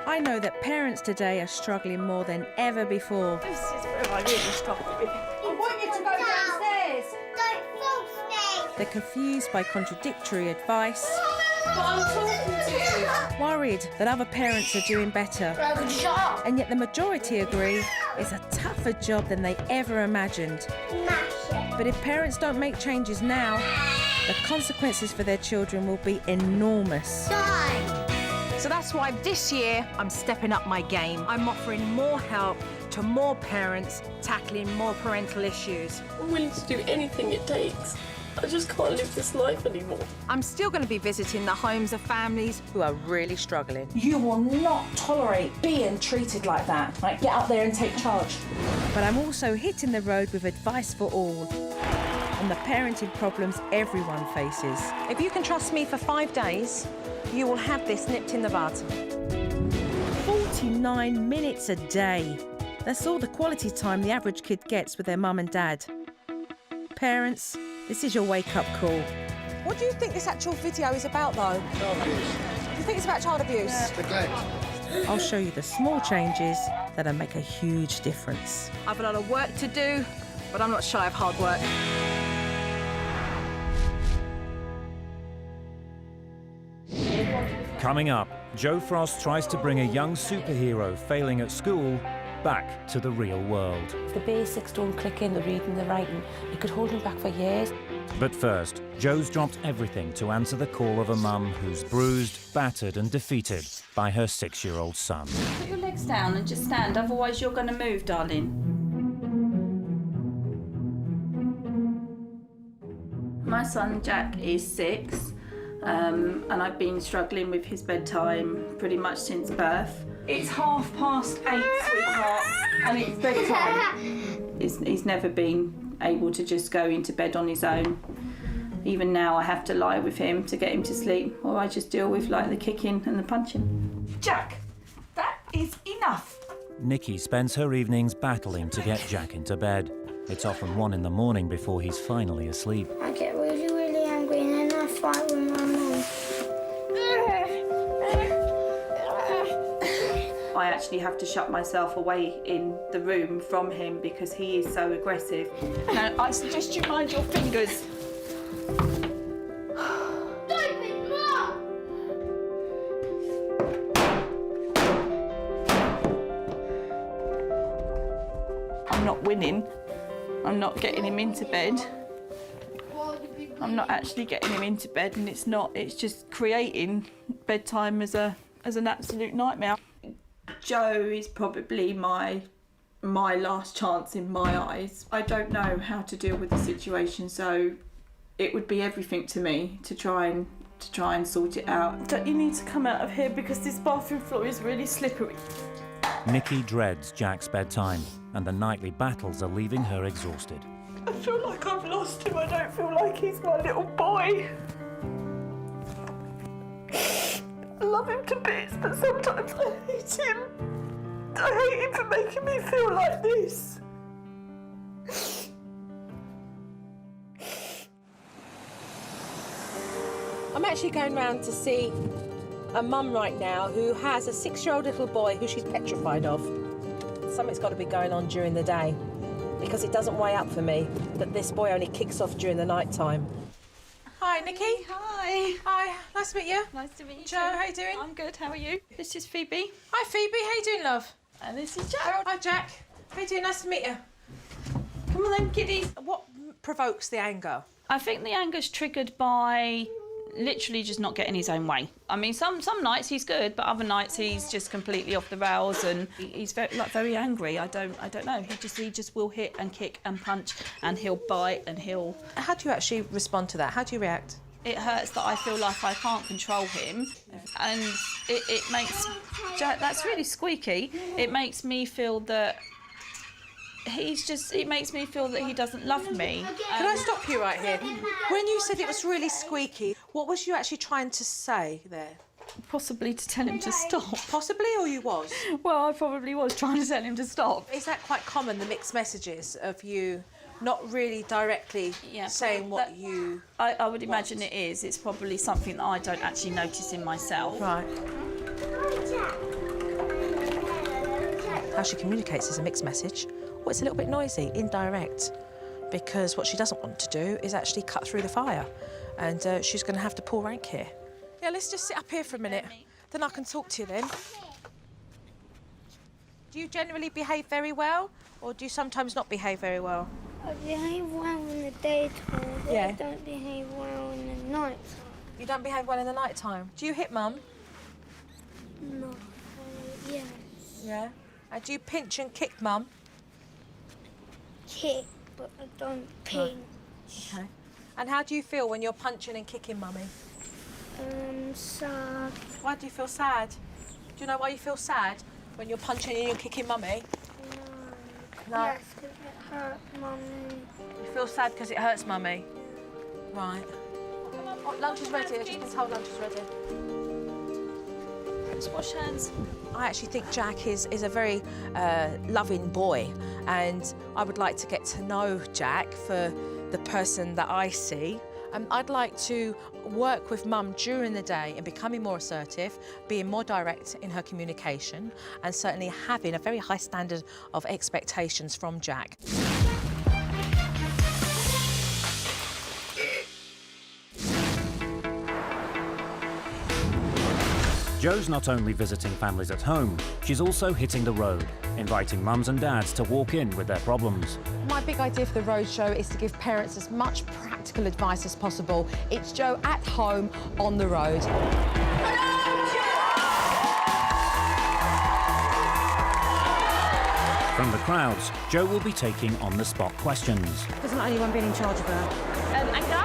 I know that parents today are struggling more than ever before. This is where I really struggle with. I want you to go downstairs. Don't force me. They're confused by contradictory advice. But I'm talking to you. Worried that other parents are doing better. Shut up. And yet the majority agree it's a tougher job than they ever imagined. Smash it. But if parents don't make changes now, the consequences for their children will be enormous. Die. So that's why this year I'm stepping up my game. I'm offering more help to more parents, tackling more parental issues. I'm willing to do anything it takes. I just can't live this life anymore. I'm still going to be visiting the homes of families Who are really struggling. You will not tolerate being treated like that. Like, get out there and take charge. But I'm also hitting the road with advice for all on the parenting problems everyone faces. If you can trust me for 5 days, you will have this nipped in the bud. 49 minutes a day. That's all the quality time the average kid gets with their mum and dad. Parents, this is your wake-up call. What do you think this actual video is about, though? Child abuse. You think it's about child abuse? Neglect. I'll show you the small changes that'll make a huge difference. I've a lot of work to do, but I'm not shy of hard work. Coming up, Joe Frost tries to bring a young superhero failing at school back to the real world. If the basics don't click in, the reading, the writing, it could hold him back for years. But first, Joe's dropped everything to answer the call of a mum who's bruised, battered and defeated by her 6-year-old son. Put your legs down and just stand, otherwise you're going to move, darling. My son Jack is 6, and I've been struggling with his bedtime pretty much since birth. It's 8:30, sweetheart, and it's bedtime. He's never been able to just go into bed on his own. Even now I have to lie with him to get him to sleep, or I just deal with like the kicking and the punching. Jack, that is enough. Nikki spends her evenings battling to get Jack into bed. It's often 1 in the morning before he's finally asleep. I get really, really angry and then I fight with my mum. I actually have to shut myself away in the room from him because he is so aggressive. Now, I suggest you mind your fingers. Stupid mum! I'm not winning. I'm not getting him into bed. I'm not actually getting him into bed, and it's just creating bedtime as an absolute nightmare. Joe is probably my last chance in my eyes. I don't know how to deal with the situation, so it would be everything to me to try and sort it out. Don't you need to come out of here because this bathroom floor is really slippery. Nikki dreads Jack's bedtime, and the nightly battles are leaving her exhausted. I feel like I've lost him. I don't feel like he's my little boy. I love him to bits, but sometimes I hate him. I hate him for making me feel like this. I'm actually going round to see a mum right now who has a 6-year-old little boy who she's petrified of. Something's got to be going on during the day because it doesn't weigh up for me that this boy only kicks off during the night time. Hi, Nikki. Hi. Hi, nice to meet you. Nice to meet you. Joe, how you doing? I'm good. How are you? This is Phoebe. Hi, Phoebe. How you doing, love? And this is Jack. Hi, Jack. How you doing? Nice to meet you. Come on then, kiddies. What provokes the anger? I think the anger's triggered by literally just not getting his own way. I mean, some nights he's good, but other nights he's just completely off the rails and he's very angry. I don't know. He just will hit and kick and punch and he'll bite and he'll. How do you actually respond to that? How do you react? It hurts that I feel like I can't control him, and it makes Jack. That's really squeaky. It makes me feel that. It makes me feel that he doesn't love me. Can I stop you right here? When you said it was really squeaky, what was you actually trying to say there? Possibly to tell him to stop. Possibly, or you was? Well, I probably was trying to tell him to stop. Is that quite common, the mixed messages of you not really directly saying what you I would imagine it is. It's probably something that I don't actually notice in myself. Right. Hi, Jack. how she communicates is a mixed message, or it's a little bit noisy, indirect, because what she doesn't want to do is actually cut through the fire, and she's going to have to pull rank here. Yeah, let's just sit up here for a minute, then I can talk to you then. Do you generally behave very well, or do you sometimes not behave very well? I behave well in the daytime, but Yeah. I don't behave well in the night. You don't behave well in the night time. Do you hit Mum? No. Yes. Yeah. And do you pinch and kick Mum? Kick, but I don't pinch. Okay. And how do you feel when you're punching and kicking Mummy? Sad. Why do you feel sad? Do you know why you feel sad when you're punching and you're kicking Mummy? No. No. Yes, 'cause it hurt Mummy. You feel sad because it hurts Mummy? Right. Oh, lunch is ready. I've just been told lunch is ready. Let's wash hands. I actually think Jack is a very loving boy, and I would like to get to know Jack for the person that I see. I'd like to work with Mum during the day in becoming more assertive, being more direct in her communication, and certainly having a very high standard of expectations from Jack. Jo's not only visiting families at home, she's also hitting the road, inviting mums and dads to walk in with their problems. My big idea for the roadshow is to give parents as much practical advice as possible. It's Jo at home on the road. From the crowds, Jo will be taking on-the-spot questions, There's not anyone being in charge of her. Anger,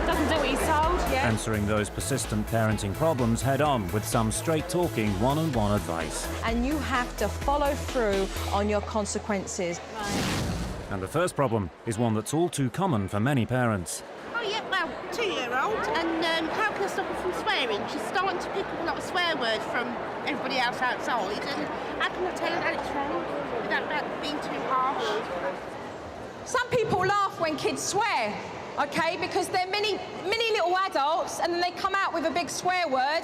doesn't do what he's told. answering those persistent parenting problems head-on with some straight-talking one-on-one advice. And you have to follow through on your consequences. And the first problem is one that's all too common for many parents. Oh yeah, well, 2-year-old, and how can I stop her from swearing? She's starting to pick up a lot of swear words from everybody else outside, and how can I tell her that it's wrong without being too harsh? Some people laugh when kids swear, okay, because they're mini little adults, and then they come out with a big swear word,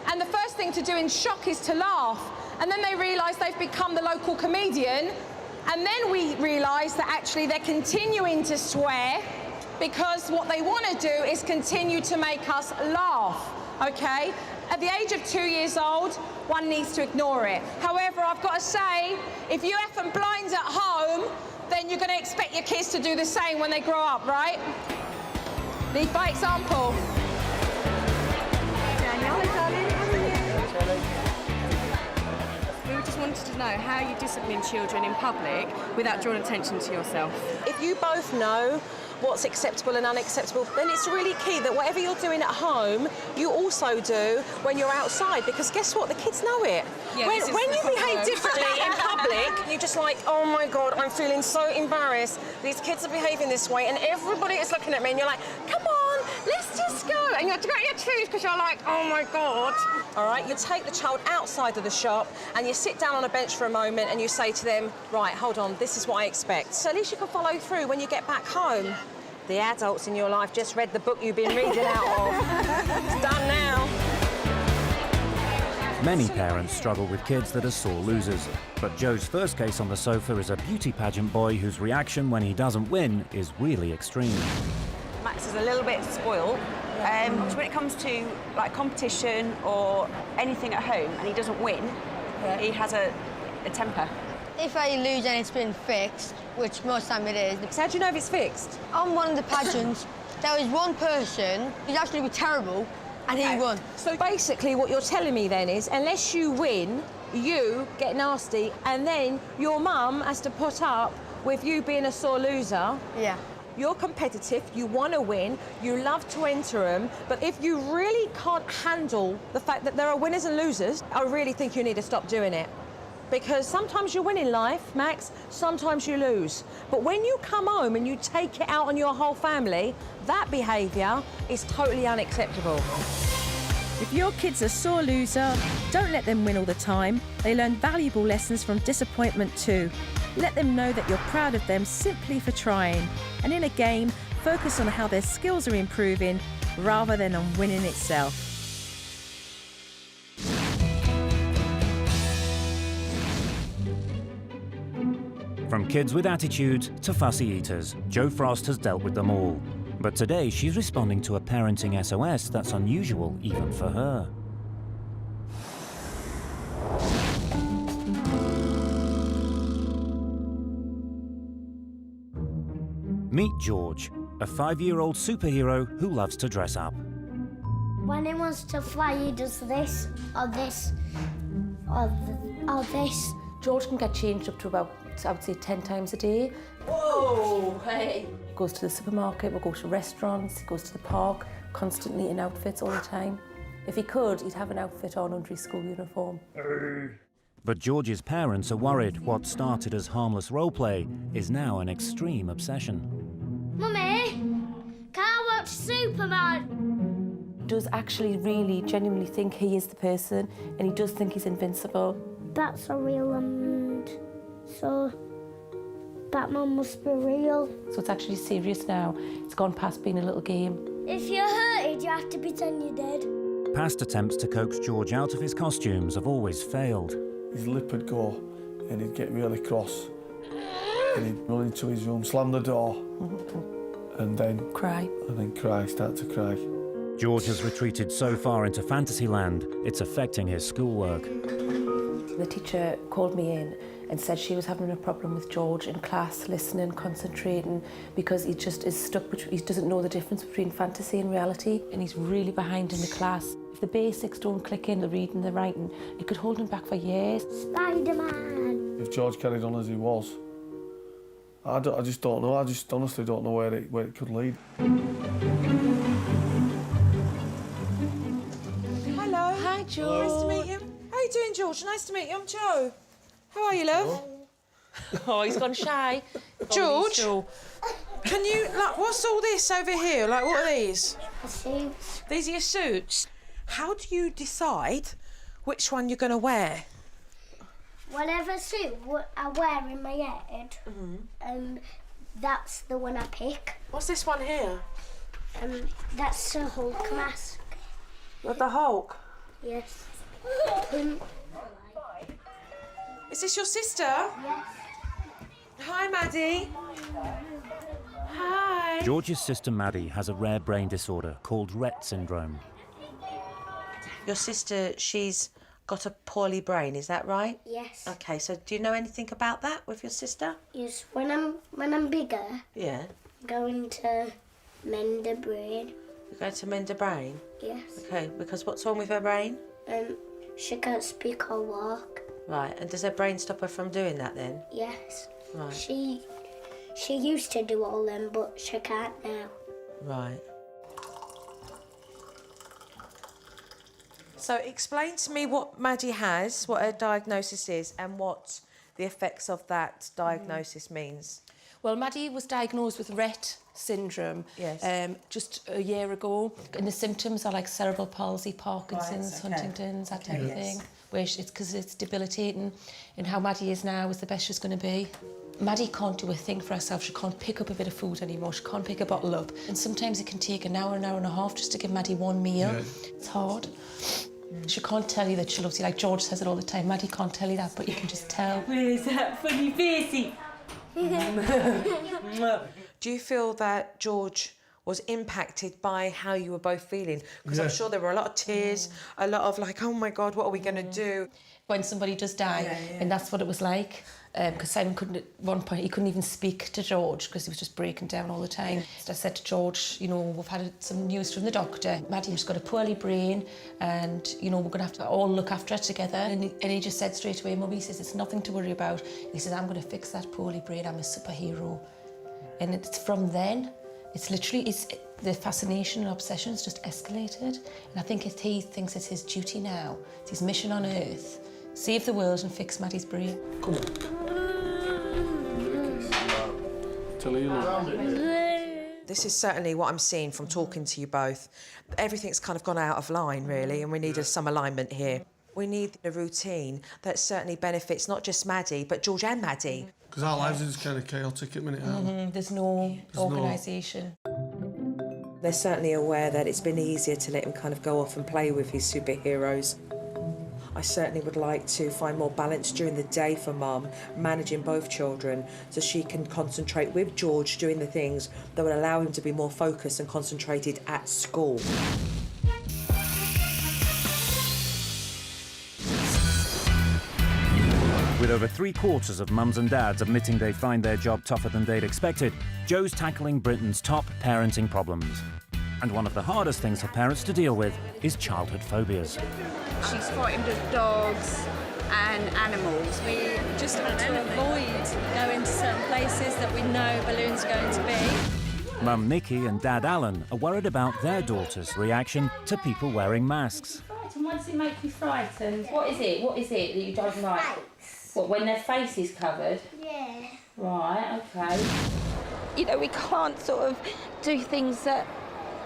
and the first thing to do in shock is to laugh, and then they realise they've become the local comedian, and then we realise that actually they're continuing to swear because what they want to do is continue to make us laugh, okay? At the age of 2 years old, one needs to ignore it. However, I've got to say, if you effing blind at home, then you're going to expect your kids to do the same when they grow up, right? Lead by example. We just wanted to know how you discipline children in public without drawing attention to yourself. If you both know what's acceptable and unacceptable, then it's really key that whatever you're doing at home, you also do when you're outside, because guess what? The kids know it. Yeah, when you behave differently in public, you're just like, oh my God, I'm feeling so embarrassed. These kids are behaving this way, and everybody is looking at me, and you're like, come on, let's just go. And you have to grit your teeth because you're like, oh my God. All right, you take the child outside of the shop, and you sit down on a bench for a moment, and you say to them, right, hold on, this is what I expect. So at least you can follow through when you get back home. The adults in your life just read the book you've been reading out of. It's done now. Many parents struggle with kids that are sore losers, but Jo's first case on the sofa is a beauty pageant boy whose reaction when he doesn't win is really extreme. Max is a little bit spoiled. So when it comes to like competition or anything at home and he doesn't win, he has a temper. If I lose and it's been fixed, which most time it is. So how do you know if it's fixed? On one of the pageants, there was one person who's actually terrible, and he won. So basically what you're telling me then is, unless you win, you get nasty, and then your mum has to put up with you being a sore loser. Yeah. You're competitive, you want to win, you love to enter them, but if you really can't handle the fact that there are winners and losers, I really think you need to stop doing it. Because sometimes you win in life, Max, sometimes you lose. But when you come home and you take it out on your whole family, that behaviour is totally unacceptable. If your kid's a sore loser, don't let them win all the time. They learn valuable lessons from disappointment too. Let them know that you're proud of them simply for trying. And in a game, focus on how their skills are improving rather than on winning itself. From kids with attitudes to fussy eaters, Jo Frost has dealt with them all. But today she's responding to a parenting SOS that's unusual even for her. Meet George, a 5-year-old superhero who loves to dress up. When he wants to fly, he does this, or this, or this. George can get changed up to about, I would say, 10 times a day. Whoa, hey. Goes to the supermarket, we'll go to restaurants, he goes to the park, constantly in outfits all the time. If he could, he'd have an outfit on under his school uniform. But George's parents are worried what started as harmless roleplay is now an extreme obsession. Mummy, can I watch Superman? He does actually really genuinely think he is the person, and he does think he's invincible. That's a real so Batman must be real. So it's actually serious now. It's gone past being a little game. If you're hurted, you have to pretend you're dead. Past attempts to coax George out of his costumes have always failed. His lip would go and he'd get really cross and he'd run into his room, slam the door and then cry. Start to cry. George has retreated so far into fantasyland, it's affecting his schoolwork. The teacher called me in and said she was having a problem with George in class, listening, concentrating, because he just is stuck, he doesn't know the difference between fantasy and reality, and he's really behind in the class. If the basics don't click in, the reading, the writing, it could hold him back for years. Spider-Man. If George carried on as he was, I just don't know. I just honestly don't know where it could lead. Hello. Hi, George. Nice to meet you. How are you doing, George? Nice to meet you. I'm Jo. How are you, love? Oh, he's gone shy. George, can you, like, what's all this over here? Like, what are these? Suits. These are your suits. How do you decide which one you're going to wear? Whatever suit I wear in my head, that's the one I pick. What's this one here? That's the Hulk mask. What, the Hulk? Yes. Is this your sister? Yes. Hi, Maddie. Hi. George's sister Maddie has a rare brain disorder called Rett syndrome. Your sister, she's got a poorly brain, is that right? Yes. Okay, so do you know anything about that with your sister? Yes. When I'm bigger, Yeah. I'm going to mend a brain. You're going to mend a brain? Yes. Okay, because what's wrong with her brain? She can't speak or walk. Right, and does her brain stop her from doing that then? Yes. Right. She used to do all them, but she can't now. Right. So explain to me what Maddie has, what her diagnosis is, and what the effects of that diagnosis means. Well, Maddie was diagnosed with Rett syndrome just a year ago. And the symptoms are like cerebral palsy, Parkinson's, Huntington's, that type of thing. Where it's because it's debilitating, and how Maddie is now is the best she's going to be. Maddie can't do a thing for herself. She can't pick up a bit of food anymore. She can't pick a bottle up. And sometimes it can take an hour and a half just to give Maddie one meal. Yeah. It's hard. She can't tell you that she loves you. Like George says it all the time. Maddie can't tell you that, but you can just tell. Where's that funny facey? Do you feel that George was impacted by how you were both feeling? Because I'm sure there were a lot of tears, a lot of like, oh my God, what are we going to do? When somebody does die, and that's what it was like. Because Simon couldn't, at one point, he couldn't even speak to George because he was just breaking down all the time. I said to George, you know, we've had some news from the doctor. Maddie's got a poorly brain and, you know, we're going to have to all look after her together. And he just said straight away, Mummy, he says, it's nothing to worry about. He says, I'm going to fix that poorly brain. I'm a superhero. And it's from then, it's literally, the fascination and obsession has just escalated. And I think he thinks it's his duty now, it's his mission on Earth, save the world and fix Maddie's brain. Come on. This is certainly what I'm seeing from talking to you both. Everything's kind of gone out of line, really, and we need some alignment here. We need a routine that certainly benefits not just Maddie, but George and Maddie. Because our lives are just kind of chaotic at the minute, aren't they? There's no organisation. They're certainly aware that it's been easier to let him kind of go off and play with his superheroes. I certainly would like to find more balance during the day for Mum, managing both children, so she can concentrate with George doing the things that would allow him to be more focused and concentrated at school. With over 3/4 of mums and dads admitting they find their job tougher than they'd expected, Jo's tackling Britain's top parenting problems. And one of the hardest things for parents to deal with is childhood phobias. She's frightened of dogs and animals. We just want to avoid going to certain places that we know balloons are going to be. Mum Nikki and Dad Alan are worried about their daughter's reaction to people wearing masks. Why does it make you frightened? What is it? What is it that you don't like? What, when their face is covered? Yeah. Right, okay. You know, we can't sort of do things that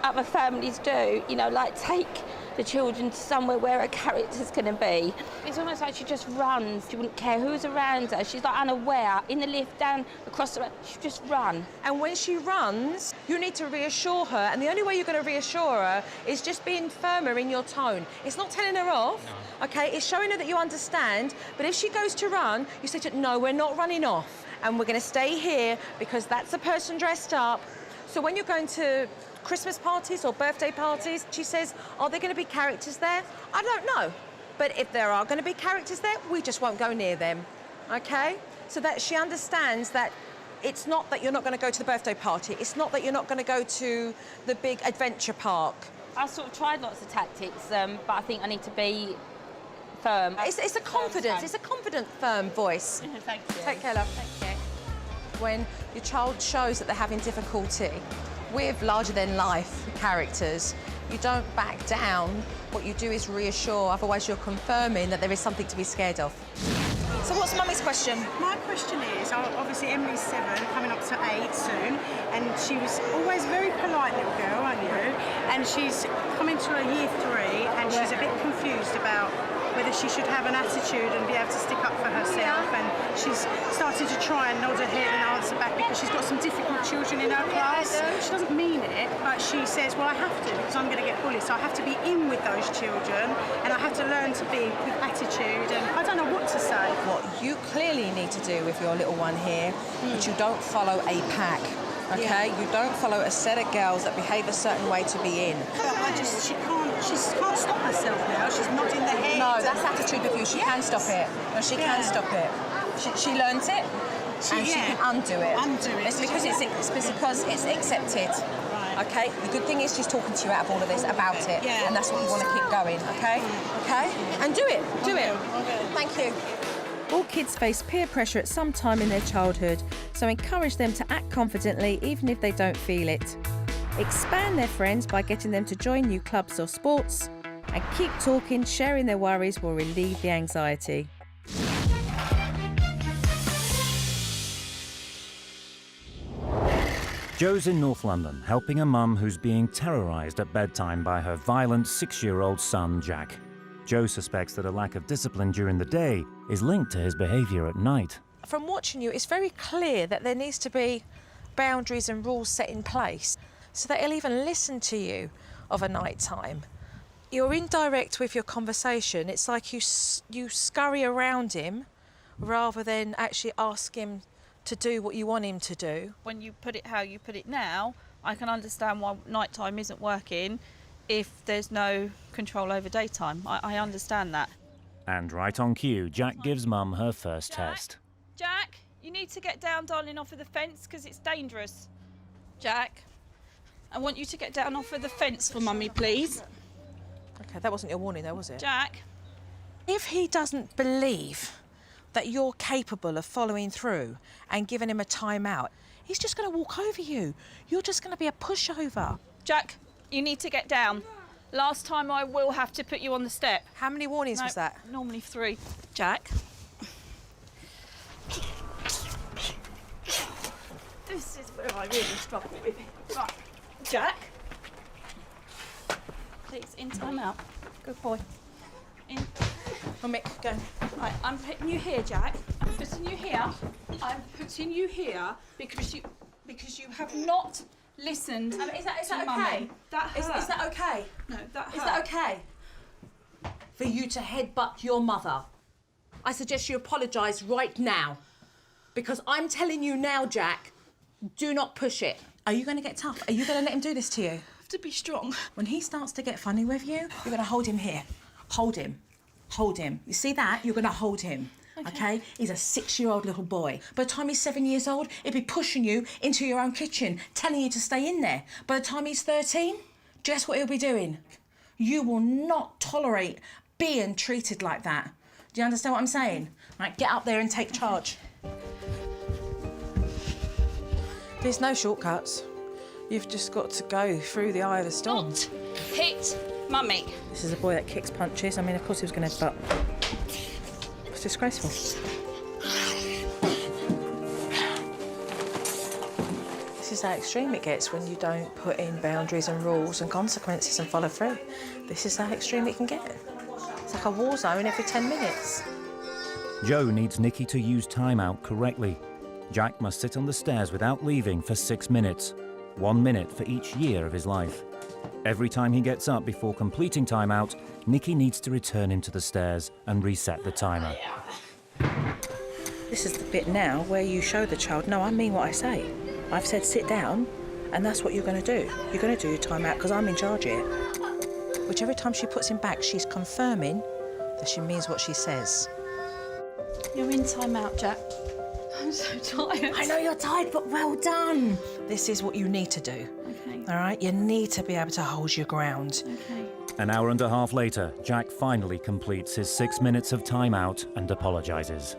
other families do, you know, like take the children to somewhere where a character's going to be. It's almost like she just runs. She wouldn't care who's around her. She's like unaware, in the lift, down, across the road. She just run. And when she runs, you need to reassure her, and the only way you're going to reassure her is just being firmer in your tone. It's not telling her off, okay? It's showing her that you understand, but if she goes to run, you say to her, no, we're not running off, and we're going to stay here because that's the person dressed up. So when you're going to Christmas parties or birthday parties, she says, are there going to be characters there? I don't know. But if there are going to be characters there, we just won't go near them, okay? So that she understands that it's not that you're not going to go to the birthday party. It's not that you're not going to go to the big adventure park. I sort of tried lots of tactics, but I think I need to be firm. It's a confidence. It's a confident, firm voice. Thank you. Take care, love. Thank you. When your child shows that they're having difficulty with larger-than-life characters, you don't back down. What you do is reassure, otherwise you're confirming that there is something to be scared of. So what's Mummy's question? My question is, obviously Emily's 7, coming up to 8 soon, and she was always a very polite little girl, aren't you? And she's coming to her year 3, and she's a bit confused about whether she should have an attitude and be able to stick up for herself, and she's started to try and nod her head and answer back because she's got some difficult children in her class. She doesn't mean it, but she says, well, I have to because I'm going to get bullied, so I have to be in with those children and I have to learn to be with attitude, and I don't know what to say. What you clearly need to do with your little one here, but you don't follow a pack. Okay, you don't follow a set of girls that behave a certain way to be in. But she can't stop herself now. She's nodding the head. No, that's attitude with you. She can stop it. No, she can stop it. She learns it, and she can undo it. It's because it's accepted. Right. Okay. The good thing is she's talking to you out of all of this about it, and that's what you want to keep going. Okay. Okay. And do it. Do it. Thank you. All kids face peer pressure at some time in their childhood, so encourage them to act confidently even if they don't feel it. Expand their friends by getting them to join new clubs or sports, and keep talking, sharing their worries will relieve the anxiety. Jo's in North London, helping a mum who's being terrorised at bedtime by her violent 6-year-old son, Jack. Jo suspects that a lack of discipline during the day is linked to his behaviour at night. From watching you, it's very clear that there needs to be boundaries and rules set in place so that he'll even listen to you of a night time. You're indirect with your conversation. It's like you scurry around him rather than actually ask him to do what you want him to do. When you put it how you put it now, I can understand why nighttime isn't working if there's no control over daytime. I understand that. And right on cue, Jack gives Mum her first test. Jack, you need to get down, darling, off of the fence because it's dangerous. Jack, I want you to get down off of the fence for Mummy, please. OK, that wasn't your warning though, was it? Jack. If he doesn't believe that you're capable of following through and giving him a time-out, he's just going to walk over you. You're just going to be a pushover. Jack, you need to get down. Last time I will have to put you on the step. How many warnings was that? Normally 3. Jack. This is where I really struggle with it. Right. Jack. Please, in time out. Good boy. In. Mick, go. Right, I'm putting you here, Jack. I'm putting you here. I'm putting you here because you have not listened. Is that to okay? Mummy. That hurt. Is that okay? No, that hurt. Is that okay? for you to headbutt your mother. I suggest you apologise right now. Because I'm telling you now, Jack, do not push it. Are you going to get tough? Are you going to let him do this to you? I have to be strong. When he starts to get funny with you, you're going to hold him here. Hold him. Hold him. You see that? You're going to hold him. Okay? He's a 6-year-old little boy. By the time he's 7 years old, he'll be pushing you into your own kitchen, telling you to stay in there. By the time he's 13, guess what he'll be doing? You will not tolerate being treated like that. Do you understand what I'm saying? Right, get up there and take charge. There's no shortcuts. You've just got to go through the eye of the storm. Not hit Mummy. This is a boy that kicks punches. I mean, of course he was going to headbutt. It's disgraceful. This is how extreme it gets when you don't put in boundaries and rules and consequences and follow through. This is how extreme it can get. It's like a war zone every 10 minutes. Joe needs Nikki to use timeout correctly. Jack must sit on the stairs without leaving for 6 minutes, 1 minute for each year of his life. Every time he gets up before completing timeout, Nikki needs to return him to the stairs and reset the timer. This is the bit now where you show the child, no, I mean what I say. I've said sit down, and that's what you're going to do. You're going to do your timeout because I'm in charge here. Which every time she puts him back, she's confirming that she means what she says. You're in timeout, Jack. I'm so tired. I know you're tired, but well done. This is what you need to do. Okay. All right? You need to be able to hold your ground. Okay. An hour and a half later, Jack finally completes his 6 minutes of timeout and apologises.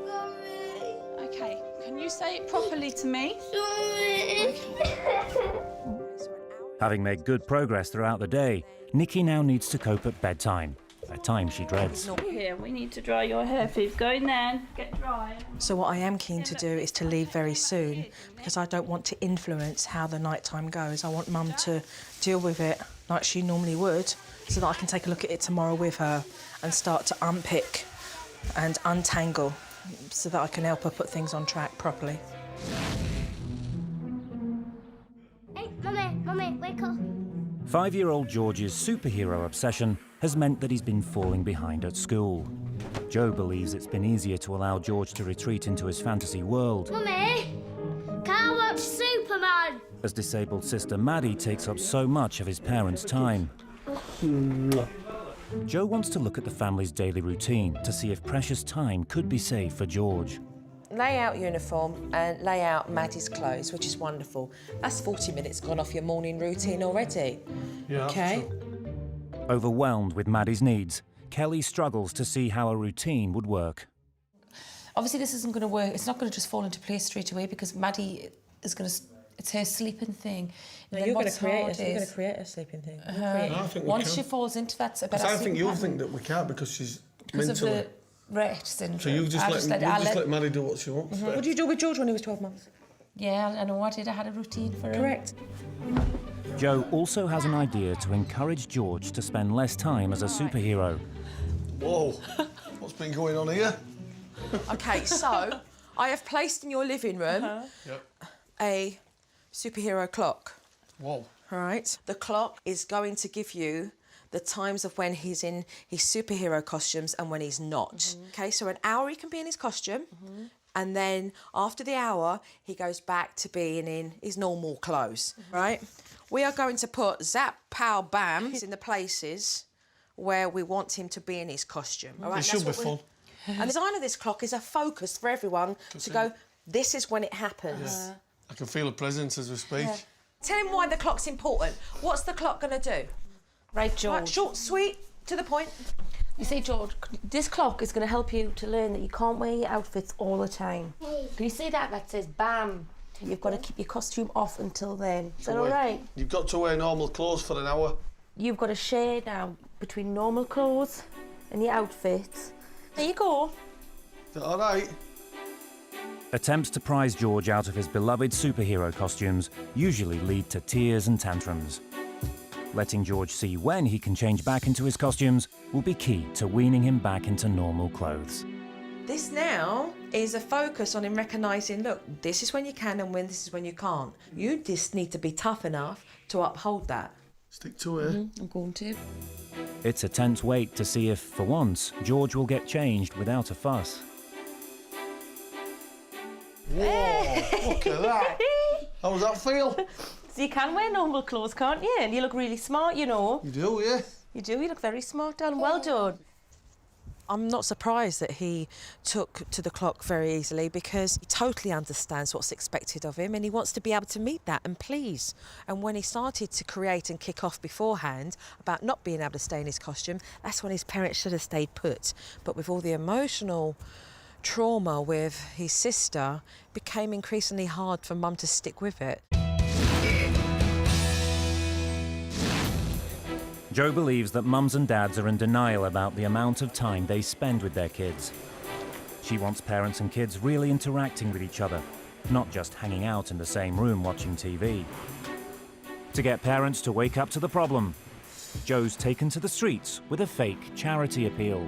Okay, can you say it properly to me? Having made good progress throughout the day, Nikki now needs to cope at bedtime, a time she dreads. Here, we need to dry your hair, Viv. Go in there and get dry. So what I am keen to do is to leave very soon because I don't want to influence how the nighttime goes. I want Mum to deal with it like she normally would so that I can take a look at it tomorrow with her and start to unpick and untangle so that I can help her put things on track properly. Hey, Mummy, wake up. 5-year-old George's superhero obsession has meant that he's been falling behind at school. Joe believes it's been easier to allow George to retreat into his fantasy world. Mummy, can I watch Superman? As disabled sister Maddie takes up so much of his parents' time. Joe wants to look at the family's daily routine to see if precious time could be saved for George. Lay out uniform and lay out Maddie's clothes, which is wonderful. That's 40 minutes gone off your morning routine already. Yeah, okay? Overwhelmed with Maddie's needs, Kelly struggles to see how a routine would work. Obviously, this isn't going to work. It's not going to just fall into place straight away because Maddie is going to... It's her sleeping thing. No, you're going to create a sleeping thing. I think we once can. she falls into that, Because I think you'll think that we can't because she's mentally... of the Rett syndrome. So you just let Maddie do what she wants. Mm-hmm. What did you do with George when he was 12 months? Yeah, I know I did. I had a routine for him. Correct. Joe also has an idea to encourage George to spend less time as a superhero. Whoa, what's been going on here? OK, so I have placed in your living room a superhero clock. Whoa. All right? The clock is going to give you the times of when he's in his superhero costumes and when he's not. OK, so an hour he can be in his costume, and then after the hour, he goes back to being in his normal clothes, right? We are going to put zap, pow, bam in the places where we want him to be in his costume. All right? It should be fun. And the design of this clock is a focus for everyone to go, this is when it happens. Yeah. I can feel a presence as we speak. Yeah. Tell him why the clock's important. What's the clock going to do? Right, George. Right, short, sweet, to the point. You see, George, this clock is going to help you to learn that you can't wear your outfits all the time. Can you see that? That says bam. You've got to keep your costume off until then. Is that all right? You've got to wear normal clothes for an hour. You've got to share now between normal clothes and your outfits. There you go. Is that all right? Attempts to prise George out of his beloved superhero costumes usually lead to tears and tantrums. Letting George see when he can change back into his costumes will be key to weaning him back into normal clothes. This now is a focus on him recognising, look, this is when you can and when this is when you can't. You just need to be tough enough to uphold that. Stick to it. I'm going to. It's a tense wait to see if, for once, George will get changed without a fuss. Whoa, look at that. How does that feel? So you can wear normal clothes, can't you? And you look really smart, you know. You do, yeah. You do, you look very smart, darling. Well done. I'm not surprised that he took to the clock very easily, because he totally understands what's expected of him and he wants to be able to meet that and please. And when he started to create and kick off beforehand about not being able to stay in his costume, that's when his parents should have stayed put. But with all the emotional trauma with his sister, it became increasingly hard for Mum to stick with it. Jo believes that mums and dads are in denial about the amount of time they spend with their kids. She wants parents and kids really interacting with each other, not just hanging out in the same room watching TV. To get parents to wake up to the problem, Jo's taken to the streets with a fake charity appeal.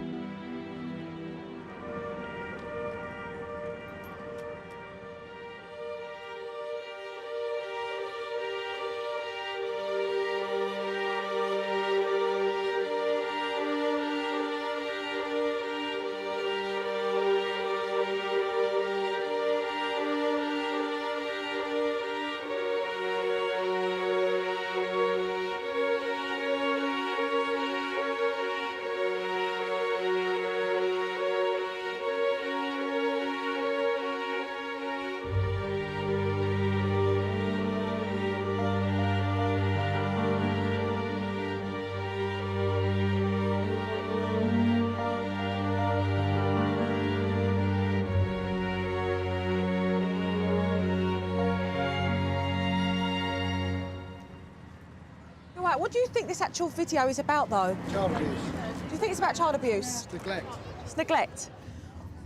Right, what do you think this actual video is about, though? Child abuse. Do you think it's about child abuse? It's neglect. It's neglect.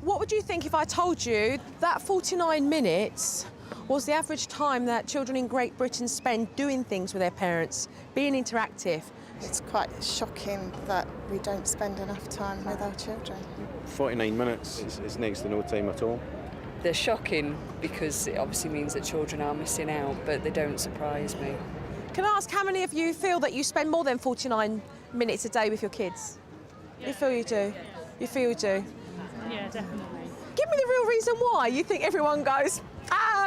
What would you think if I told you that 49 minutes was the average time that children in Great Britain spend doing things with their parents, being interactive? It's quite shocking that we don't spend enough time with our children. 49 minutes is next to no time at all. They're shocking because it obviously means that children are missing out, but they don't surprise me. Can I ask how many of you feel that you spend more than 49 minutes a day with your kids? You feel you do? You feel you do? Yeah, definitely. Give me the real reason why you think everyone goes,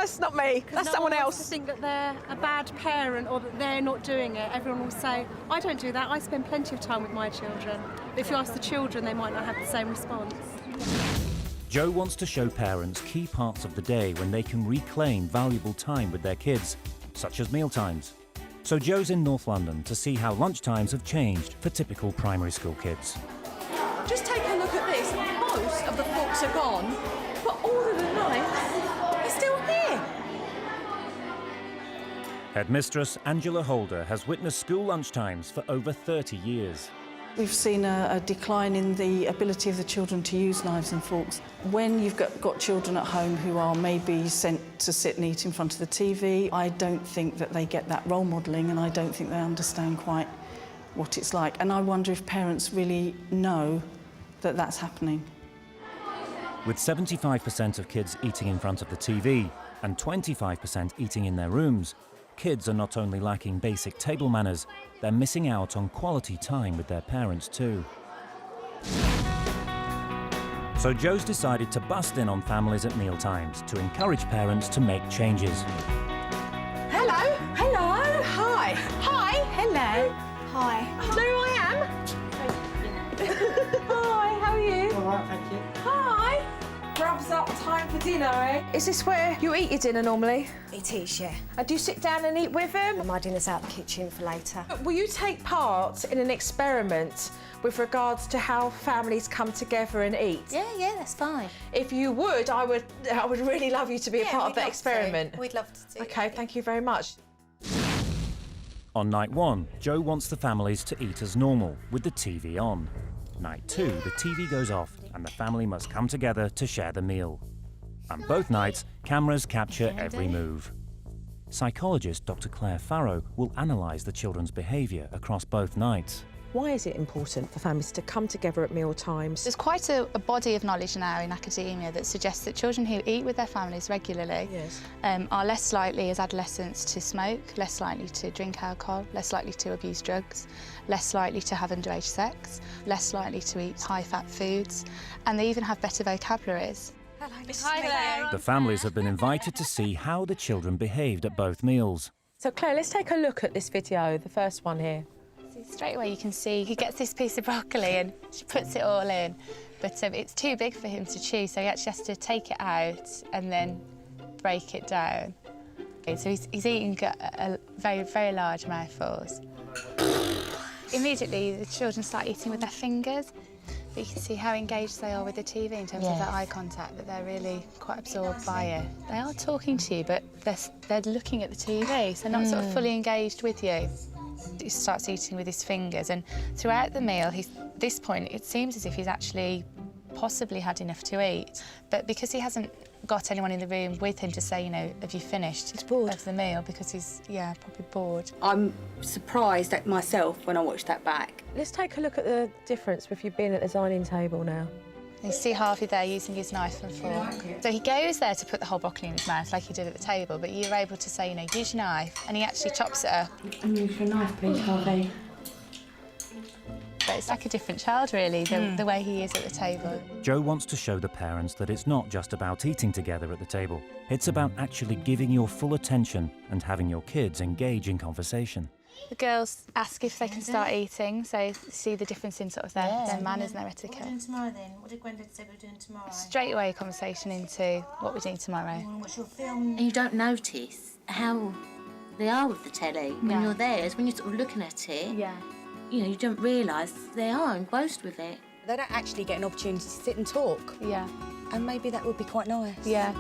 it's not me, that's someone else. To think that they're a bad parent or that they're not doing it. Everyone will say, I don't do that, I spend plenty of time with my children. But if you ask the children, they might not have the same response. Jo wants to show parents key parts of the day when they can reclaim valuable time with their kids, such as mealtimes. So Jo's in North London to see how lunchtimes have changed for typical primary school kids. Just take a look at this. Most of the forks are gone, but all of the knives are still here. Headmistress Angela Holder has witnessed school lunchtimes for over 30 years. We've seen a decline in the ability of the children to use knives and forks. When you've got children at home who are maybe sent to sit and eat in front of the TV, I don't think that they get that role modelling, and I don't think they understand quite what it's like. And I wonder if parents really know that that's happening. With 75% of kids eating in front of the TV and 25% eating in their rooms, kids are not only lacking basic table manners, they're missing out on quality time with their parents too. So Jo's decided to bust in on families at mealtimes to encourage parents to make changes. Hello. Hello. Hi. Hi. Hello. Hi. Do you know who I am? Hi, how are you? All right, thank you. Hi. Grubs up, time for dinner, eh? Is this where you eat your dinner normally? It is, yeah. And do you sit down and eat with them? My dinner's out the kitchen for later. Will you take part in an experiment with regards to how families come together and eat? Yeah, that's fine. If you would, I would really love you to be a part of that experiment. We'd love to do Okay, thank you very much. On night one, Jo wants the families to eat as normal, with the TV on. Night two, the TV goes off and the family must come together to share the meal. And both nights, cameras capture every move. Psychologist Dr. Claire Farrow will analyse the children's behaviour across both nights. Why is it important for families to come together at meal times? There's quite a body of knowledge now in academia that suggests that children who eat with their families regularly are less likely as adolescents to smoke, less likely to drink alcohol, less likely to abuse drugs, less likely to have underage sex, less likely to eat high-fat foods, and they even have better vocabularies. Hi there. The families have been invited to see how the children behaved at both meals. So Claire, let's take a look at this video, the first one here. Straight away you can see he gets this piece of broccoli and she puts it all in, but it's too big for him to chew, so he actually has to take it out and then break it down. So he's eating a very, very large mouthfuls. Immediately the children start eating with their fingers. But you can see how engaged they are with the TV in terms of their eye contact, that they're really quite absorbed by it. They are talking to you, but they're looking at the TV, so not sort of fully engaged with you. He starts eating with his fingers, and throughout the meal, at this point, it seems as if he's actually possibly had enough to eat. But because he hasn't got anyone in the room with him to say, you know, have you finished? He's bored of the meal because he's, probably bored. I'm surprised at myself when I watch that back. Let's take a look at the difference with you being at the dining table now. You see Harvey there using his knife and fork. So he goes there to put the whole broccoli in his mouth like he did at the table, but you're able to say, you know, use your knife, and he actually chops it up. And use your knife, please, Harvey. But it's like a different child, really, the way he is at the table. Joe wants to show the parents that it's not just about eating together at the table. It's about actually giving your full attention and having your kids engage in conversation. The girls ask if they can start eating, so see the difference in sort of their manners and their etiquette. What are we doing tomorrow then? What did Grandad say we're doing tomorrow? Straight away a conversation into what we're doing tomorrow. What's your film? And you don't notice how they are with the telly when you're there. It's when you're sort of looking at it. Yeah. You know, you don't realise they are engrossed with it. They don't actually get an opportunity to sit and talk. Yeah. And maybe that would be quite nice. Yeah.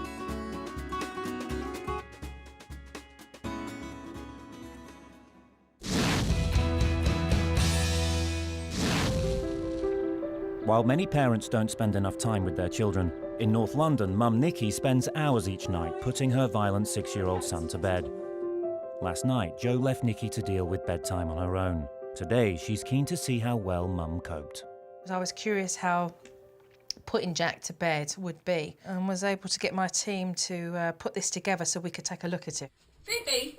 While many parents don't spend enough time with their children, in North London, Mum Nikki spends hours each night putting her violent 6-year-old son to bed. Last night, Jo left Nikki to deal with bedtime on her own. Today, she's keen to see how well Mum coped. I was curious how putting Jack to bed would be, and was able to get my team to put this together so we could take a look at it. Phoebe!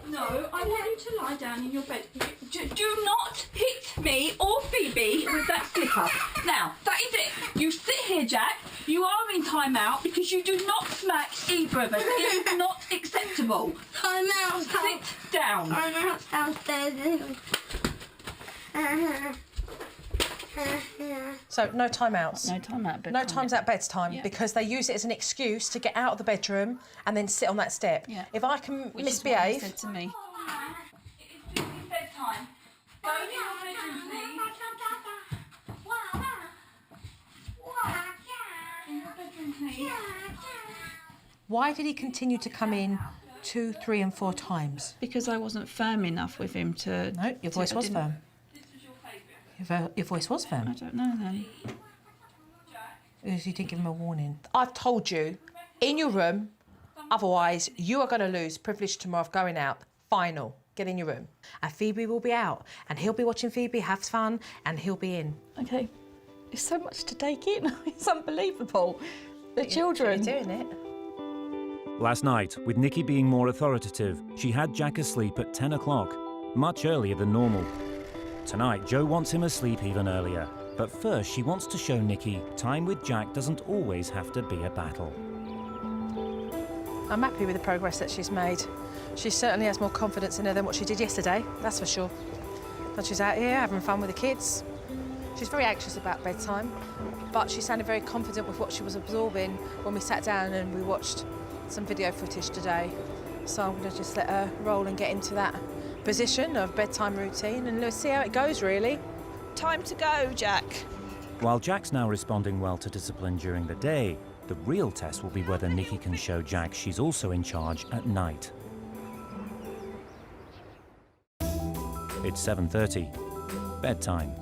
No, I want you to lie down in your bed. Do not hit me or Phoebe with that slipper. Now, that is it. You sit here, Jack. You are in time-out because you do not smack either of us. It is not acceptable. I'm out. Sit down. I'm out downstairs. So no timeouts. No time out bedtime. No times at bedtime because they use it as an excuse to get out of the bedroom and then sit on that step. Yeah. If I can Which misbehave, is what he said to me. It is bedtime. Go in your bedroom, please. In your bedroom, please. why did he continue to come in 2, 3 and 4 times? Because I wasn't firm enough with him to... No, your voice was firm. Your voice was firm. I don't know then. Because you didn't give him a warning. I've told you, in your room, otherwise you are going to lose privilege tomorrow of going out. Final. Get in your room. And Phoebe will be out. And he'll be watching Phoebe, have fun, and he'll be in. OK. It's so much to take in. It's unbelievable. The children. You're doing it. Last night, with Nikki being more authoritative, she had Jack asleep at 10 o'clock, much earlier than normal. Tonight, Jo wants him asleep even earlier. But first, she wants to show Nikki time with Jack doesn't always have to be a battle. I'm happy with the progress that she's made. She certainly has more confidence in her than what she did yesterday, that's for sure. But she's out here having fun with the kids. She's very anxious about bedtime, but she sounded very confident with what she was absorbing when we sat down and we watched some video footage today. So I'm going to just let her roll and get into that position of bedtime routine and let's see how it goes, really. Time to go, Jack. While Jack's now responding well to discipline during the day, the real test will be whether Nikki can show Jack she's also in charge at night. It's 7:30, bedtime.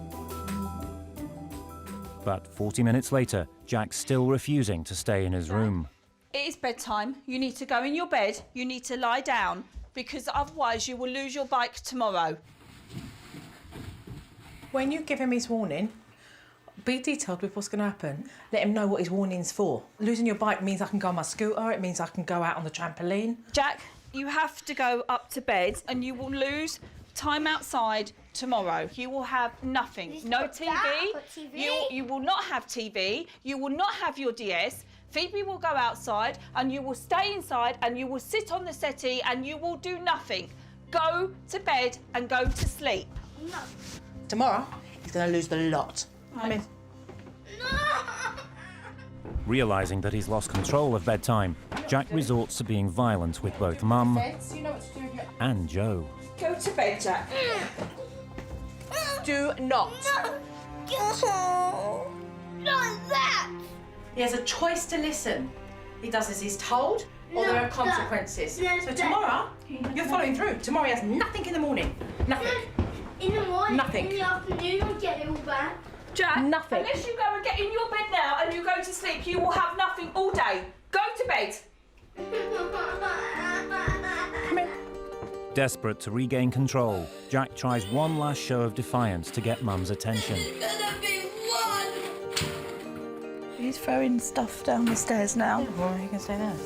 But 40 minutes later, Jack's still refusing to stay in his room. It is bedtime. You need to go in your bed. You need to lie down because otherwise you will lose your bike tomorrow. When you give him his warning, be detailed with what's going to happen. Let him know what his warning's for. Losing your bike means I can go on my scooter, it means I can go out on the trampoline. Jack, you have to go up to bed and you will lose time outside tomorrow. You will have nothing. No TV. You will not have TV. You will not have your DS. Phoebe will go outside and you will stay inside and you will sit on the settee and you will do nothing. Go to bed and go to sleep. No. Tomorrow, he's going to lose the lot. I'm in. Realising that he's lost control of bedtime, Jack resorts to being violent with both Mum and Joe. Go to bed, Jack. Do not. Not that. He has a choice to listen. He does as he's told, or there are consequences. So tomorrow, you're following through. Tomorrow he has nothing in the morning. Nothing. In the morning, Nothing. in the afternoon, I'll get it all back. Jack, nothing. Unless you go and get in your bed now and you go to sleep, you will have nothing all day. Go to bed. Come in. Desperate to regain control, Jack tries one last show of defiance to get Mum's attention. He's throwing stuff down the stairs now. Yeah, well, you can say that.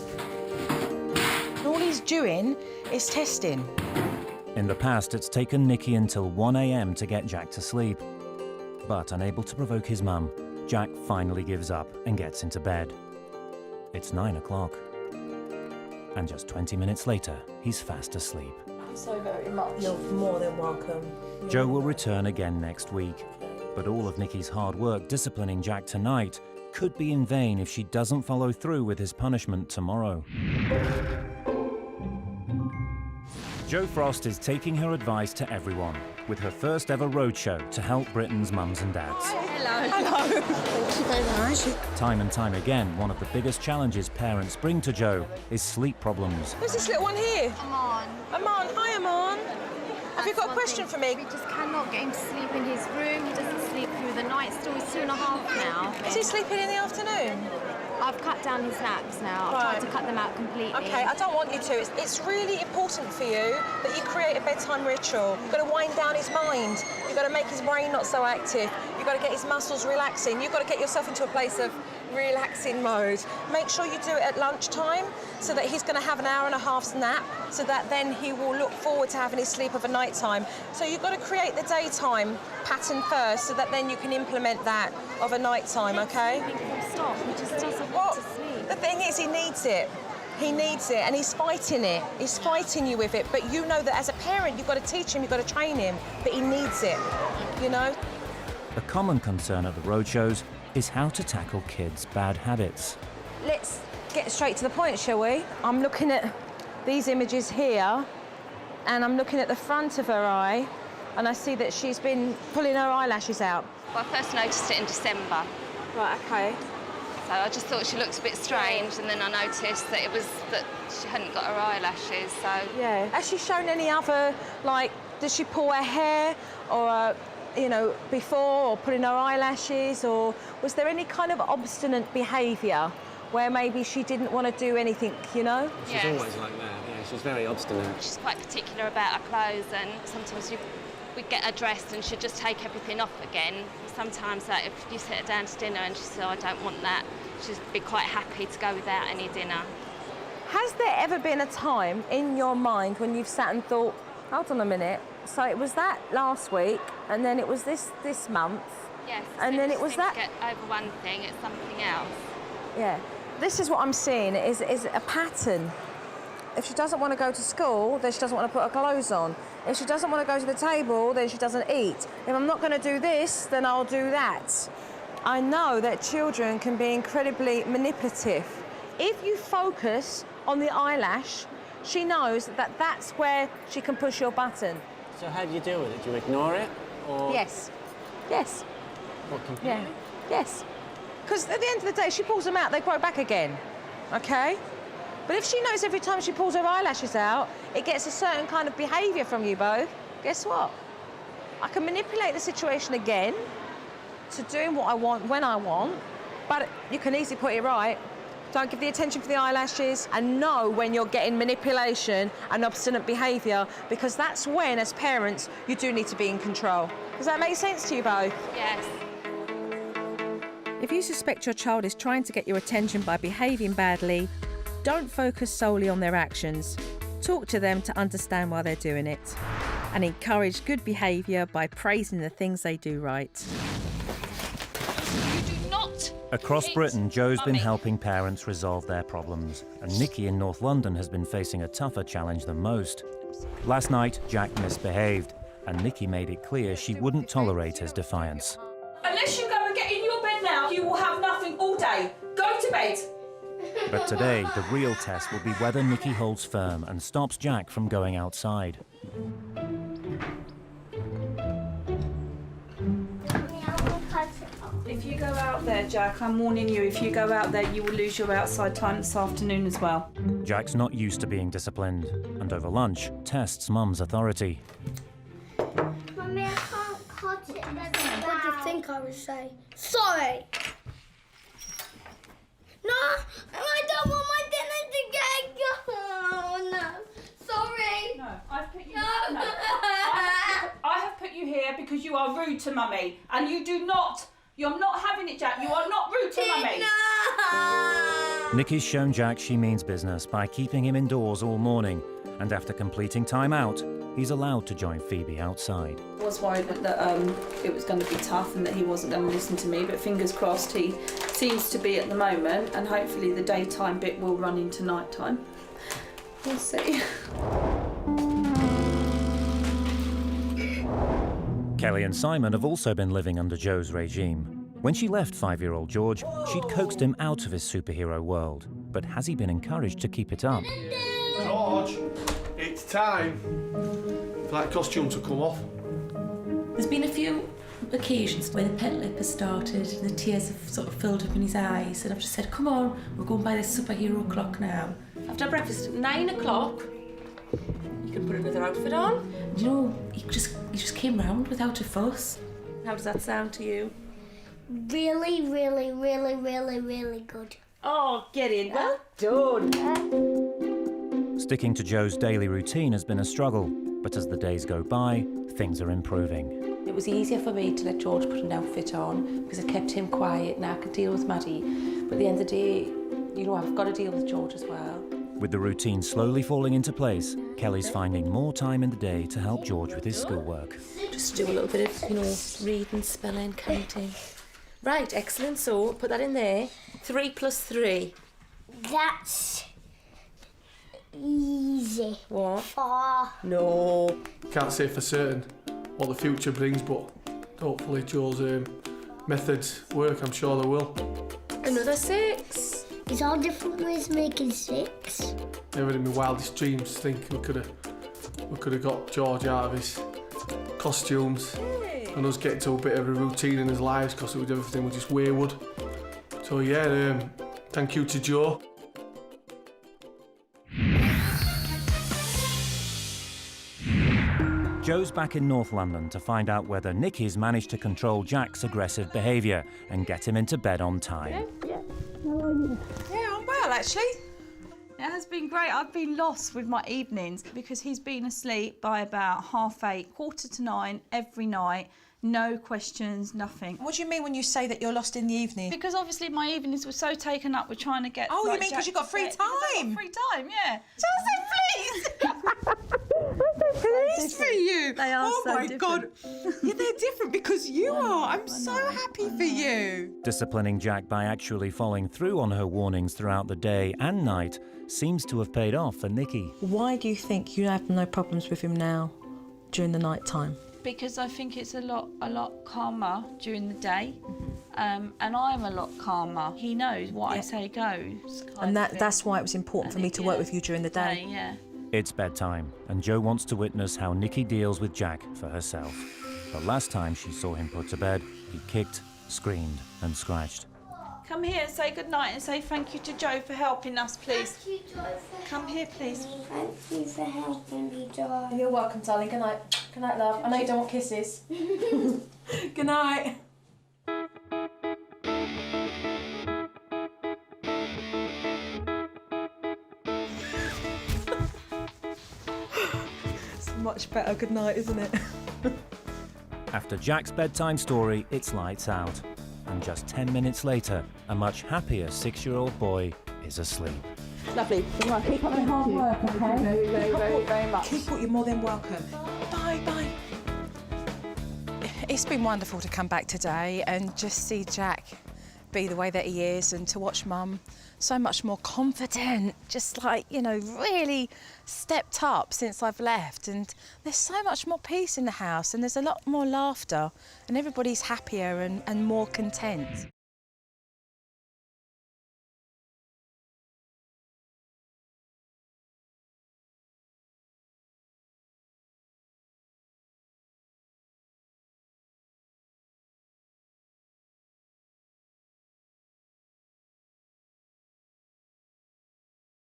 All he's doing is testing. In the past, it's taken Nicky until 1 a.m. to get Jack to sleep. But unable to provoke his mum, Jack finally gives up and gets into bed. It's 9 o'clock. And just 20 minutes later, he's fast asleep. So very much. You're more than welcome. Joe will return again next week. But all of Nicky's hard work disciplining Jack tonight could be in vain if she doesn't follow through with his punishment tomorrow. Jo Frost is taking her advice to everyone with her first ever roadshow to help Britain's mums and dads. Hello. Thank you very much. Time and time again, one of the biggest challenges parents bring to Jo is sleep problems. Who's this little one here? Aman. Aman. Hi, Aman. Have you got a question for me? We just cannot get him to sleep in his room. He doesn't sleep through the night. Still, he's 2.5 now. Is he sleeping in the afternoon? I've cut down his naps now. I've tried to cut them out completely. OK, I don't want you to. It's really important for you that you create a bedtime ritual. You've got to wind down his mind. You've got to make his brain not so active. You've got to get his muscles relaxing. You've got to get yourself into a place of relaxing mode. Make sure you do it at lunchtime so that he's going to have an hour and a half's nap, so that then he will look forward to having his sleep of a night time. So you've got to create the daytime pattern first, so that then you can implement that of a night time, OK? Stop. He just doesn't want to sleep. The thing is, he needs it. He needs it, and he's fighting it. He's fighting you with it, but you know that as a parent, you've got to teach him, you've got to train him, but he needs it, you know? A common concern at the roadshows is how to tackle kids' bad habits. Let's get straight to the point, shall we? I'm looking at these images here, and I'm looking at the front of her eye, and I see that she's been pulling her eyelashes out. Well, I first noticed it in December. Right, OK. So I just thought she looked a bit strange, and then I noticed that it was that she hadn't got her eyelashes, so... Yeah. Has she shown any other, like, does she pull her hair, or, you know, before, or putting her eyelashes, or was there any kind of obstinate behaviour where maybe she didn't want to do anything, you know? She's always like that, yeah, she's very obstinate. She's quite particular about her clothes, and sometimes we'd get her dressed and she'd just take everything off again. Sometimes if you sit her down to dinner and she said, oh, I don't want that, she'd be quite happy to go without any dinner. Has there ever been a time in your mind when you've sat and thought, hold on a minute, so it was that last week, and then it was this month, yes, and then it was that... Get over one thing, it's something else. Yeah. This is what I'm seeing, is a pattern. If she doesn't want to go to school, then she doesn't want to put her clothes on. If she doesn't want to go to the table, then she doesn't eat. If I'm not going to do this, then I'll do that. I know that children can be incredibly manipulative. If you focus on the eyelash, she knows that that's where she can push your button. So how do you deal with it? Do you ignore it, or...? Yes. Yes. What, completely? Yeah. Yes. Because at the end of the day, she pulls them out, they grow back again, OK? But if she knows every time she pulls her eyelashes out, it gets a certain kind of behaviour from you both, guess what? I can manipulate the situation again to doing what I want when I want, but you can easily put it right. Don't give the attention for the eyelashes, and know when you're getting manipulation and obstinate behaviour, because that's when, as parents, you do need to be in control. Does that make sense to you both? Yes. If you suspect your child is trying to get your attention by behaving badly, don't focus solely on their actions. Talk to them to understand why they're doing it, and encourage good behaviour by praising the things they do right. Across Britain, Joe's been helping parents resolve their problems, and Nikki in North London has been facing a tougher challenge than most. Last night, Jack misbehaved, and Nikki made it clear she wouldn't tolerate his defiance. Unless you go and get in your bed now, you will have nothing all day. Go to bed. But today, the real test will be whether Nikki holds firm and stops Jack from going outside. If you go out there, Jack, I'm warning you, if you go out there, you will lose your outside time this afternoon as well. Jack's not used to being disciplined, and over lunch, tests Mum's authority. Mummy, I can't cut it. What do you think I would say? Sorry. No, I don't want my dinner to get gone. No, sorry. No, I've put you. No. I have put you here because you are rude to Mummy, and you do not. You're not having it, Jack. You are not rude to Mummy. No. Nikki's shown Jack she means business by keeping him indoors all morning, and after completing time out, he's allowed to join Phoebe outside. I was worried that it was going to be tough and that he wasn't going to listen to me, but fingers crossed he seems to be at the moment, and hopefully the daytime bit will run into nighttime. We'll see. Kelly and Simon have also been living under Joe's regime. When she left 5-year-old George, she'd coaxed him out of his superhero world. But has he been encouraged to keep it up? George, it's time for that costume to come off. There's been a few occasions where the pet lip has started and the tears have sort of filled up in his eyes, and I've just said, come on, we're going by this superhero clock now. After breakfast at 9 o'clock, you can put another outfit on. You know, he just came round without a fuss. How does that sound to you? Really, really, really, really, really good. Oh, get in. Well done. Sticking to Joe's daily routine has been a struggle, but as the days go by, things are improving. It was easier for me to let George put an outfit on because it kept him quiet and I could deal with Maddie. But at the end of the day, you know, I've got to deal with George as well. With the routine slowly falling into place, Kelly's finding more time in the day to help George with his schoolwork. Just do a little bit of, you know, reading, spelling, counting. Right, excellent. So put that in there. 3 + 3. That's easy. What? 4. No. Can't say for certain what the future brings, but hopefully Joe's methods work. I'm sure they will. Another 6. There's all different ways of making 6. Never in my wildest dreams think we could have got George out of his costumes and us getting to a bit of a routine in his lives, because everything was just wayward. So yeah, thank you to Joe. Joe's back in North London to find out whether Nikki's managed to control Jack's aggressive behaviour and get him into bed on time. Yeah, I'm well, actually. It has been great. I've been lost with my evenings because he's been asleep by about 8:30, 8:45 every night. No questions, nothing. What do you mean when you say that you're lost in the evening? Because obviously my evenings were so taken up with trying to get. Oh, like, you mean because Jack you've got to free bed. Because I've time? got free time, yeah. Chelsea, please! I'm so pleased for you. They are oh so my different. God. Yeah, they're different because you are. I'm so happy for you. Disciplining Jack by actually following through on her warnings throughout the day and night seems to have paid off for Nikki. Why do you think you have no problems with him now during the night time? Because I think it's a lot calmer during the day, and I'm a lot calmer. He knows what I say goes. And that's why it was important for me to work with you during the day. Yeah. It's bedtime, and Joe wants to witness how Nikki deals with Jack for herself. The last time she saw him put to bed, he kicked, screamed, and scratched. Come here and say goodnight and say thank you to Joe for helping us, please. Thank you, Joe, for Come here, please. Thank you for helping me, Joe. You're welcome, darling. Good night. Good night, love. I know you don't want kisses. Good night. much better. Good night, isn't it? After Jack's bedtime story, it's lights out. And just 10 minutes later, a much happier 6-year-old boy is asleep. Lovely. Right, keep up the hard work, okay? Very much. Keep what you're more than welcome. Bye, bye. It's been wonderful to come back today and just see Jack be the way that he is, and to watch Mum so much more confident, just like, you know, really stepped up since I've left. And there's so much more peace in the house, and there's a lot more laughter, and everybody's happier and more content.